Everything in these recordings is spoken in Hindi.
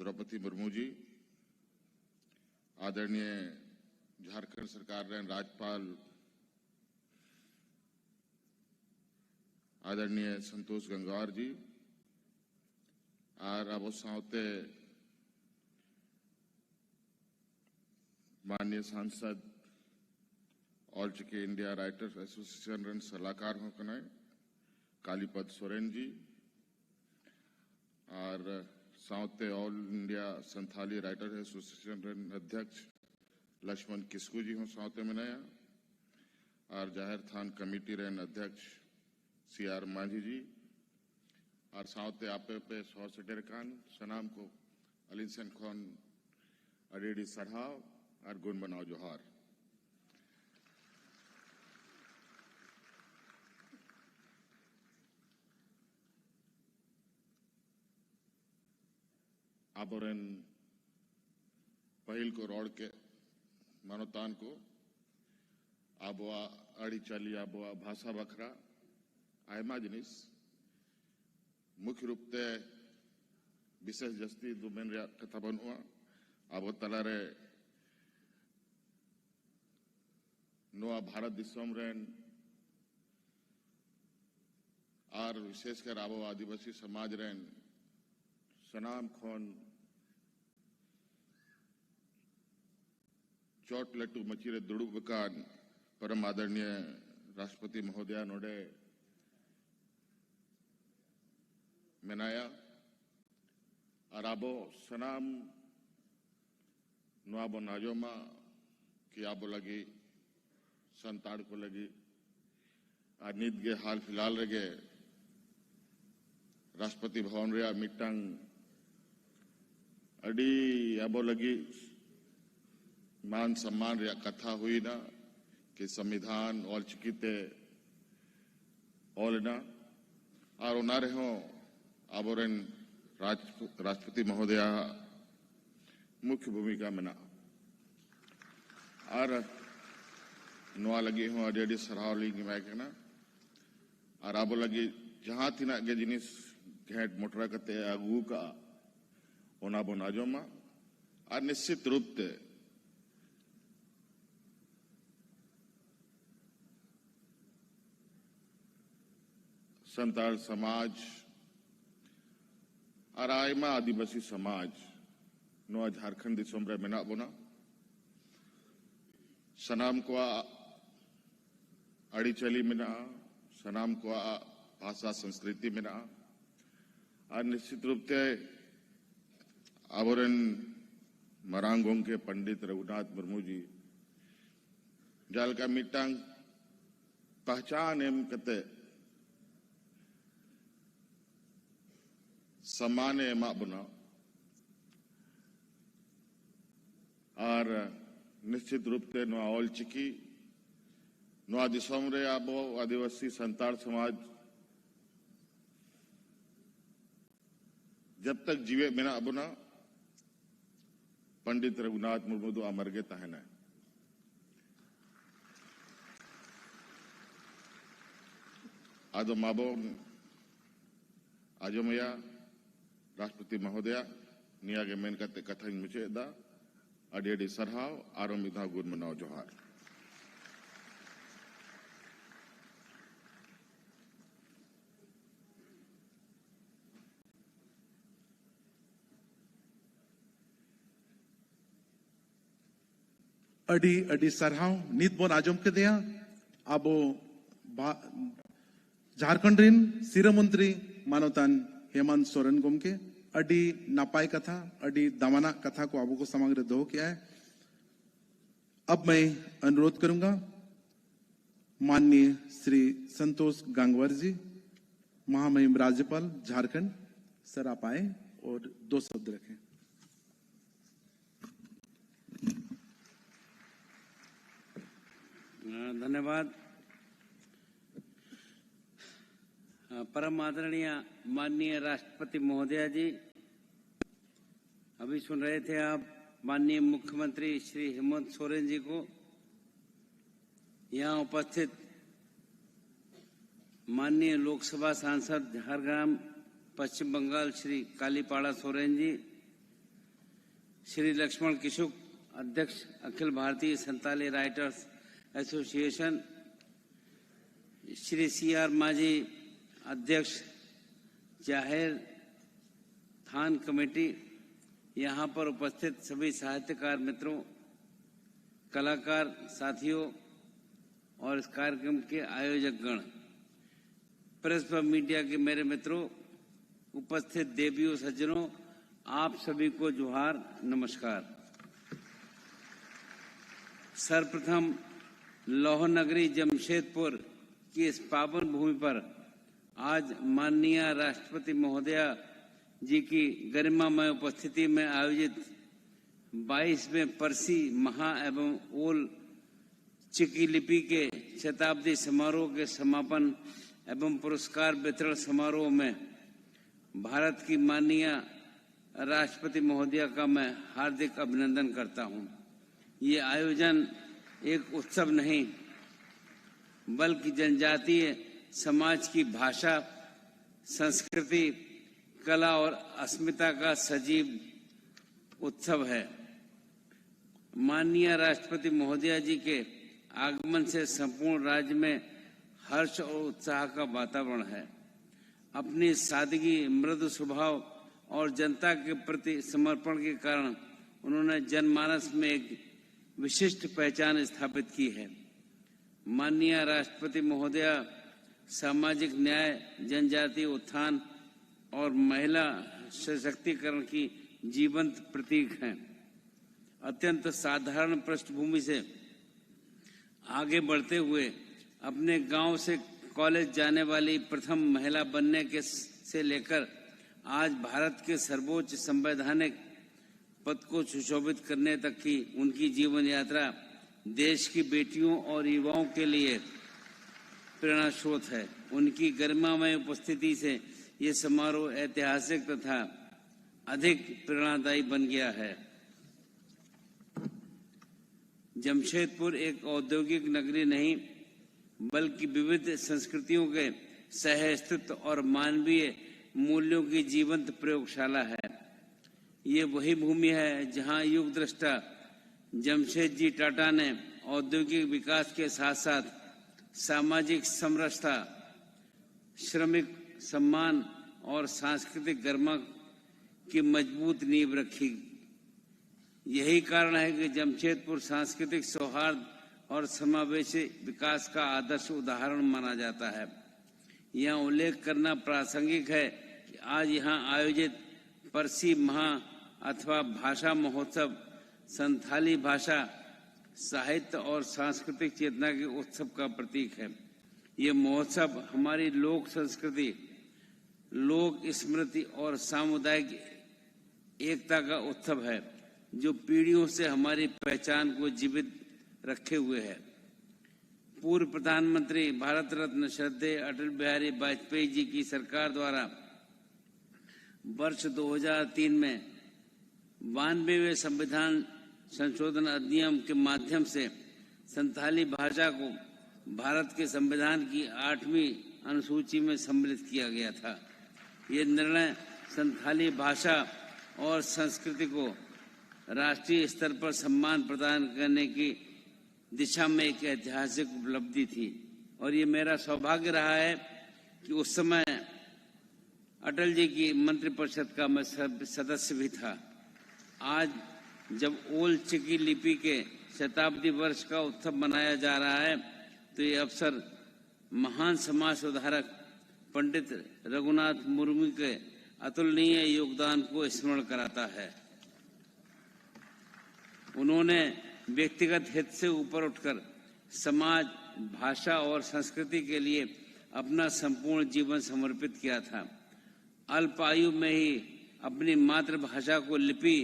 द्रौपदी मुर्मू जी, आदरणीय झारखंड सरकार रे राज्यपाल आदरणीय संतोष गंगवार जी और अब सावते माननीय सांसद Ol Chiki India writers association रन सलाहकार हो कने कालीपद सोरेन जी और सावते all India Santali writer association रन अध्यक्ष लक्ष्मण किस्कू जी हो सावते मनाया और जाहिर थान कमेटी रन अध्यक्ष सीआर मांझी जी और सावते आपे पे सौ सटेर खान सनाम को अलिसन खान अडेडी सढ़ाव और गुण बनाओ जोहार। आबोरन पहिल को रोड के मानवतान को आबोआ अड़ी चाली आबोआ भाषा बखरा आयमा जिनिस मुख्य रूप से विशेष जस्ती दुमेन कथा बनुआ आबो तलारे नोआ भारत दिसम रेन और विशेषकर आबो आदिवासी समाज रेन सनाम खोन चोट लट्टू मचीरे दुड़ुबकान परम आदरणीय राष्ट्रपति महोदया नोडे मनाया और आबो सनाम नुआबो नाजोमा कि आबो लगी संताड़ को लगी नित के हाल फिलहाल रगे राष्ट्रपति भवन रे मीटिंग अड़ी आबो लगी मान सम्मान रे कथा हुई ना कि संविधान और चिकिते ओलना और उनारे हो आबोरन राष्ट्रपति महोदया मुख्य भूमिका मना और नुआ लगी हो अडेडी सराव लिंग मैं कहना और आबो लगी जहां तीना के जिनिस घेट मोटरा कते अगू का ओना बोनाजोमा और निश्चित रूप से संताल समाज और आयमा आदिवासी समाज नो झारखंड दिसोम रे मेना बोना सनाम को अड़ी चली मेना सनाम को भाषा संस्कृति मेना और निश्चित रूप से आबोरन मरांगों के पंडित रघुनाथ मुर्मू जी जाल का मीटांग पहचान एम कते सम्मान एमा बुना और निश्चित रूप से नुआ ऑल चिकी नुआ दिसोम रे आबो आदिवासी संताल समाज जब तक जीवे बिना अबुना पंडित रघुनाथ मुर्मू दो अमर गे तहना आदो माबो आजोमया राष्ट्रपति महोदया निया के मेन कते कथन मुझे दा अडेडी सरहाव आरो मिधा गुण मनाओ जोहार। अडी अडी सरहाव नीत बोन आजम के दिया आबो झारखंड रिन सिरा मंत्री मानवतान हेमंत सोरेन गोमके अडी नापाई कथा अडी दमाना कथा को आबो को समग्र दो किया है। अब मैं अनुरोध करूंगा माननीय श्री संतोष गंगवार जी महामहिम राज्यपाल झारखंड सर आप आए और 2 शब्द रखें। धन्यवाद। परम आदरणीय माननीय राष्ट्रपति महोदया जी, अभी सुन रहे थे आप माननीय मुख्यमंत्री श्री हेमंत सोरेन जी को। यहाँ उपस्थित माननीय लोकसभा सांसद झारग्राम पश्चिम बंगाल श्री कालीपाड़ा सोरेन जी, श्री लक्ष्मण किशुक, अध्यक्ष Akhil Bharatiya Santali writers association, Shri CR माझी, अध्यक्ष जाहिर थान कमेटी, यहाँ पर उपस्थित सभी साहित्यकार मित्रों, कलाकार साथियों और इस कार्यक्रम के आयोजक गण, प्रेस व मीडिया के मेरे मित्रों, उपस्थित देवियों सज्जनों, आप सभी को जोहार, नमस्कार। सर्वप्रथम लौह नगरी जमशेदपुर की इस पावन भूमि पर आज माननीय राष्ट्रपति महोदया जी की गरिमामय उपस्थिति में आयोजित 22वें परसी महा एवं ओल चिकी लिपि के शताब्दी समारोह के समापन एवं पुरस्कार वितरण समारोह में भारत की माननीय राष्ट्रपति महोदया का मैं हार्दिक अभिनंदन करता हूं। ये आयोजन एक उत्सव नहीं बल्कि जनजातीय समाज की भाषा, संस्कृति, कला और अस्मिता का सजीव उत्सव है। माननीय राष्ट्रपति महोदया जी के आगमन से संपूर्ण राज्य में हर्ष और उत्साह का वातावरण है। अपनी सादगी, मृदु स्वभाव और जनता के प्रति समर्पण के कारण उन्होंने जनमानस में एक विशिष्ट पहचान स्थापित की है। माननीय राष्ट्रपति महोदया सामाजिक न्याय, जनजातीय उत्थान और महिला सशक्तिकरण की जीवंत प्रतीक हैं। अत्यंत साधारण पृष्ठभूमि से आगे बढ़ते हुए अपने गांव से कॉलेज जाने वाली प्रथम महिला बनने के से लेकर आज भारत के सर्वोच्च संवैधानिक पद को सुशोभित करने तक की उनकी जीवन यात्रा देश की बेटियों और युवाओं के लिए प्रेरणा स्रोत है। उनकी गरिमामय उपस्थिति से ये समारोह ऐतिहासिक तथा अधिक प्रेरणादायी बन गया है। जमशेदपुर एक औद्योगिक नगरी नहीं बल्कि विविध संस्कृतियों के सह-अस्तित्व और मानवीय मूल्यों की जीवंत प्रयोगशाला है। ये वही भूमि है जहां युग दृष्टा जमशेदजी टाटा ने औद्योगिक विकास के साथ साथ सामाजिक समरसता, श्रमिक सम्मान और सांस्कृतिक गरिमा की मजबूत नींव रखी। यही कारण है कि जमशेदपुर सांस्कृतिक सौहार्द और समावेशी विकास का आदर्श उदाहरण माना जाता है। यहाँ उल्लेख करना प्रासंगिक है कि आज यहाँ आयोजित परसी महा अथवा भाषा महोत्सव संथाली भाषा, साहित्य और सांस्कृतिक चेतना के उत्सव का प्रतीक है। ये महोत्सव हमारी लोक संस्कृति, लोक स्मृति और सामुदायिक एकता का उत्सव है जो पीढ़ियों से हमारी पहचान को जीवित रखे हुए है। पूर्व प्रधानमंत्री भारत रत्न श्रद्धेय अटल बिहारी वाजपेयी जी की सरकार द्वारा वर्ष 2003 में 92वें संविधान संशोधन अधिनियम के माध्यम से संथाली भाषा को भारत के संविधान की 8वीं अनुसूची में सम्मिलित किया गया था। ये निर्णय संथाली भाषा और संस्कृति को राष्ट्रीय स्तर पर सम्मान प्रदान करने की दिशा में एक ऐतिहासिक उपलब्धि थी और ये मेरा सौभाग्य रहा है कि उस समय अटल जी की मंत्रिपरिषद का मैं सदस्य भी था। आज जब ओल चिकी लिपि के शताब्दी वर्ष का उत्सव मनाया जा रहा है तो ये अवसर महान समाज सुधारक पंडित रघुनाथ मुर्मू के अतुलनीय योगदान को स्मरण कराता है। उन्होंने व्यक्तिगत हित से ऊपर उठकर समाज, भाषा और संस्कृति के लिए अपना संपूर्ण जीवन समर्पित किया था। अल्प आयु में ही अपनी मातृभाषा को लिपि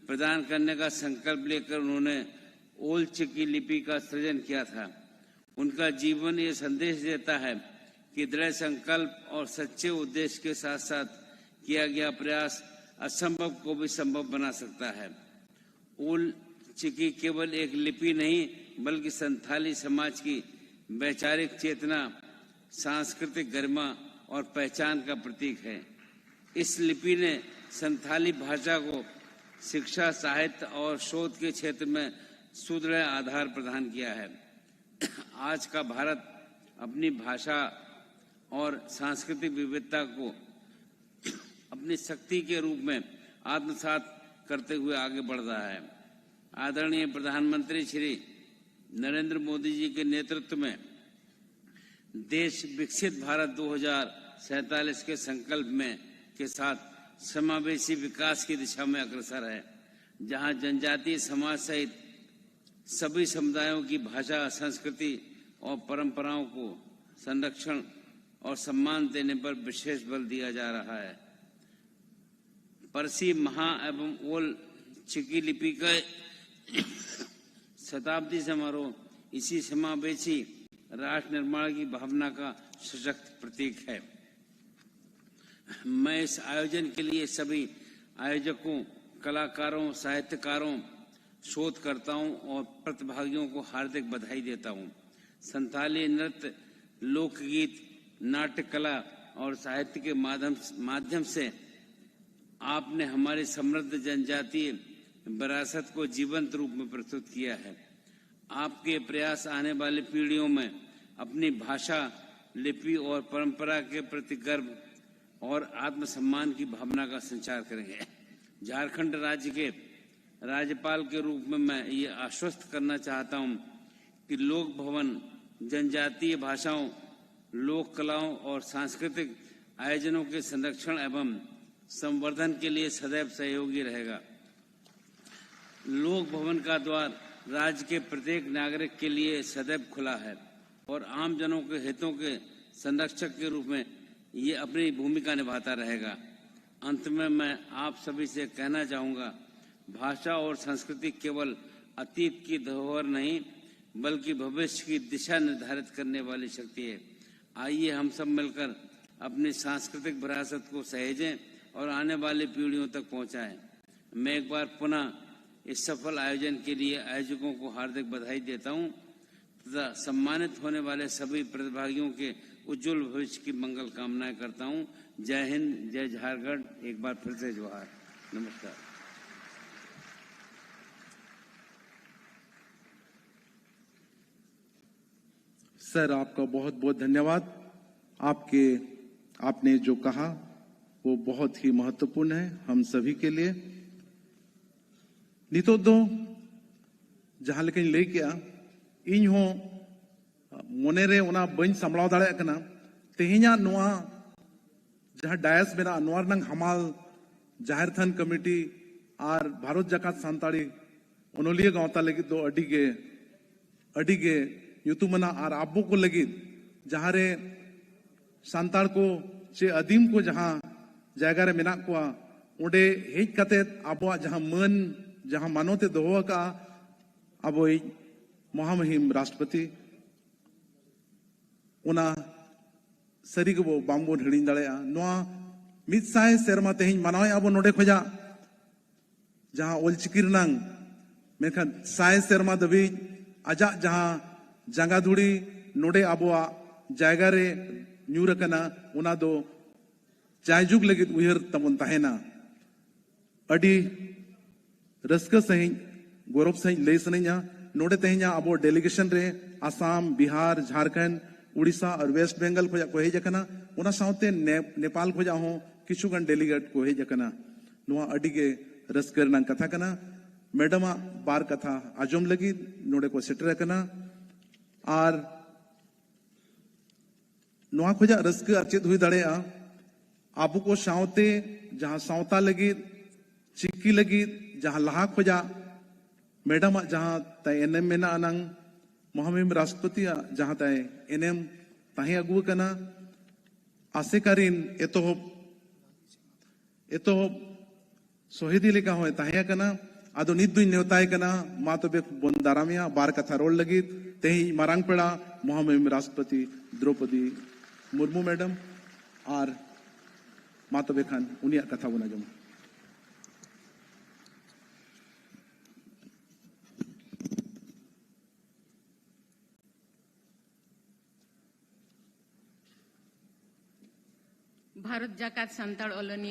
प्रदान करने का संकल्प लेकर उन्होंने ओल चिकी लिपि का सृजन किया था। उनका जीवन ये संदेश देता है कि दृढ़ संकल्प और सच्चे उद्देश्य के साथ साथ किया गया प्रयास असंभव को भी संभव बना सकता है। ओल चिकी केवल एक लिपि नहीं बल्कि संथाली समाज की वैचारिक चेतना, सांस्कृतिक गरिमा और पहचान का प्रतीक है। इस लिपि ने संथाली भाषा को शिक्षा, साहित्य और शोध के क्षेत्र में सुदृढ़ आधार प्रदान किया है। आज का भारत अपनी भाषा और सांस्कृतिक विविधता को अपनी शक्ति के रूप में आत्मसात करते हुए आगे बढ़ रहा है। आदरणीय प्रधानमंत्री श्री नरेंद्र मोदी जी के नेतृत्व में देश विकसित भारत 2047 के संकल्प में के साथ समावेशी विकास की दिशा में अग्रसर है, जहां जनजातीय समाज सहित सभी समुदायों की भाषा, संस्कृति और परंपराओं को संरक्षण और सम्मान देने पर विशेष बल दिया जा रहा है। परसी, महा एवं ओल चिकी लिपि का शताब्दी समारोह इसी समावेशी राष्ट्र निर्माण की भावना का सशक्त प्रतीक है। मैं इस आयोजन के लिए सभी आयोजकों, कलाकारों, साहित्यकारों, शोधकर्ताओं और प्रतिभागियों को हार्दिक बधाई देता हूं। संथाली नृत्य, लोकगीत, नाट्य कला और साहित्य के माध्यम से आपने हमारी समृद्ध जनजातीय विरासत को जीवंत रूप में प्रस्तुत किया है। आपके प्रयास आने वाली पीढ़ियों में अपनी भाषा, लिपि और परंपरा के प्रति गर्व और आत्मसम्मान की भावना का संचार करेंगे। झारखंड राज्य के राज्यपाल के रूप में मैं ये आश्वस्त करना चाहता हूं कि लोक भवन जनजातीय भाषाओं, लोक कलाओं और सांस्कृतिक आयोजनों के संरक्षण एवं संवर्धन के लिए सदैव सहयोगी रहेगा। लोक भवन का द्वार राज्य के प्रत्येक नागरिक के लिए सदैव खुला है और आम जनों के हितों के संरक्षक के रूप में ये अपनी भूमिका निभाता रहेगा। अंत में मैं आप सभी से कहना चाहूँगा, भाषा और संस्कृति केवल अतीत की धरोहर नहीं बल्कि भविष्य की दिशा निर्धारित करने वाली शक्ति है। आइए हम सब मिलकर अपनी सांस्कृतिक विरासत को सहेजें और आने वाली पीढ़ियों तक पहुंचाएं। मैं एक बार पुनः इस सफल आयोजन के लिए आयोजकों को हार्दिक बधाई देता हूं तथा सम्मानित होने वाले सभी प्रतिभागियों के उज्जवल भविष्य की मंगल कामनाएं करता हूं। जय हिंद, जय झारखंड। एक बार फिर से जोहार, नमस्कार। सर, आपका बहुत बहुत धन्यवाद। आपने जो कहा वो बहुत ही महत्वपूर्ण है हम सभी के लिए। नितो दो जहां लेकिन लई किया इन हो मोनेरे उना बन सामलाव दाड़े कना तेहिना नोआ जहां डायस मेरा नोआर नंग हमाल जाहिर थान कमेटी और भारत जाकात सांताड़ी ओनोलिया गांवता लगी दो अडिगे युतुमना और आबो को लगी जहां रे सांताड़ को चे अदीम को जहां जायगा रे मेना को ओडे हेज कते आबो जहां मन जहां मानोते दोहो का अब महामहिम राष्ट्रपति उना सरी को बांबो हिड़ी दाड़ेया नोआ मिदसाय सेरमा तेहिं मानवाय अब नोडे खोजा जहां ओलचिकी रनांग मेखान साय सेरमा दबी आजा जहां जांगा धुड़ी नोडे आबोआ जायगा रे न्यूर कना उना दो जायजुग लगित उयहर तमन ताहेना अडी रस्का सही गौरव सही लई सनैया नोडे तेहिं अब डेलीगेशन रे आसाम, बिहार, झारखंड, उड़ीसा और वेस्ट बेंगल को हेज कना उना साउते नेपाल खोजा हो किछुगन डेलीगेट को हेज कना नोआ अडिगे रस्का रनांग कथा कना मैडम बार कथा आजम लगी नोडे को सेटर कना और नोआ खोजा रस्का चेत हुई दाड़ेया आबो को साउते जहां साउता लगी चिक्की लगी जहां लहा खोजा मैडम जहां तय एनएम मेना अनंग महामहिम राष्ट्रपति जहां तय एनएम ताही अगुआ कना आसेकारीन एतो सोहेदी लेका होय ताहिया कना आदो नित दुई नेवताय कना मा तबे बन दारामिया बार कथा रोल लगी तेही मारांग पेड़ा महामहिम राष्ट्रपति द्रौपदी मुर्मू मैडम और मा तबे खान उनिया कथा बना जम। भारत जाकात सांताड़ ओलोनिया